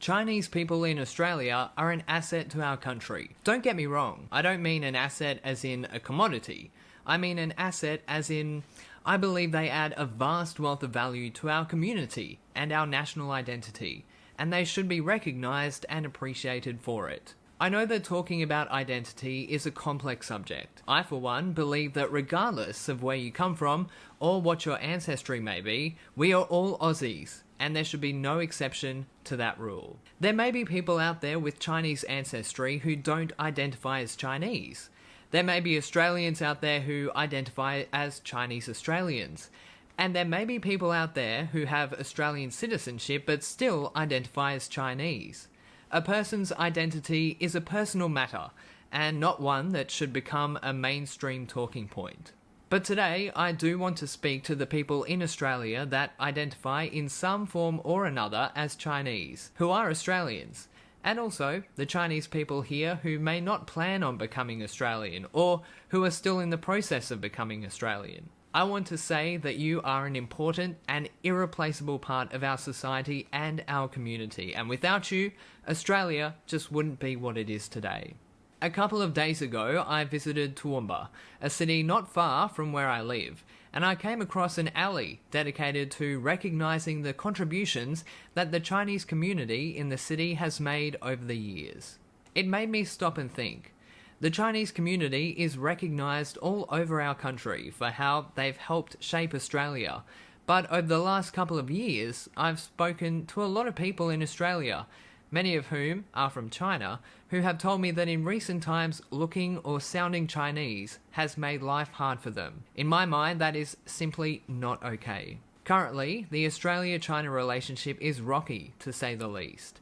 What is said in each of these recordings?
Chinese people in Australia are an asset to our country. Don't get me wrong, I don't mean an asset as in a commodity. I mean an asset as in, I believe they add a vast wealth of value to our community and our national identity, and they should be recognised and appreciated for it. I know that talking about identity is a complex subject. I, for one, believe that regardless of where you come from or what your ancestry may be, we are all Aussies, and there should be no exception to that rule. There may be people out there with Chinese ancestry who don't identify as Chinese. There may be Australians out there who identify as Chinese Australians. And there may be people out there who have Australian citizenship but still identify as Chinese. A person's identity is a personal matter, and not one that should become a mainstream talking point. But today, I do want to speak to the people in Australia that identify in some form or another as Chinese, who are Australians, and also the Chinese people here who may not plan on becoming Australian, or who are still in the process of becoming Australian. I want to say that you are an important and irreplaceable part of our society and our community, and without you, Australia just wouldn't be what it is today. A couple of days ago, I visited Toowoomba, a city not far from where I live, and I came across an alley dedicated to recognising the contributions that the Chinese community in the city has made over the years. It made me stop and think. The Chinese community is recognised all over our country for how they've helped shape Australia, but over the last couple of years, I've spoken to a lot of people in Australia, many of whom are from China, who have told me that in recent times looking or sounding Chinese has made life hard for them. In my mind, that is simply not okay. Currently, the Australia-China relationship is rocky, to say the least.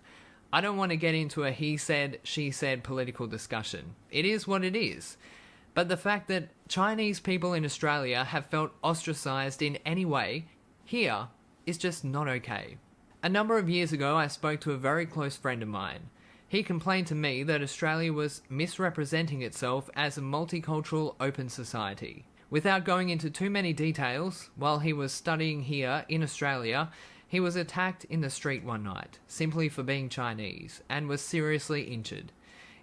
I don't want to get into a he said, she said political discussion. It is what it is. But the fact that Chinese people in Australia have felt ostracised in any way here is just not okay. A number of years ago, I spoke to a very close friend of mine. He complained to me that Australia was misrepresenting itself as a multicultural open society. Without going into too many details, while he was studying here in Australia, he was attacked in the street one night, simply for being Chinese, and was seriously injured.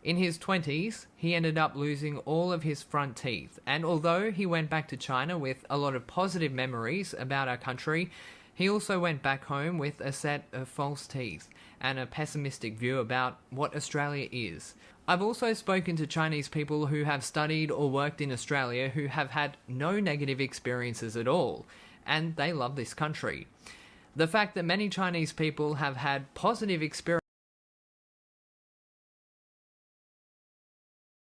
In his 20s, he ended up losing all of his front teeth, and although he went back to China with a lot of positive memories about our country, he also went back home with a set of false teeth and a pessimistic view about what Australia is. I've also spoken to Chinese people who have studied or worked in Australia who have had no negative experiences at all, and they love this country. The fact that many Chinese people have had positive experiences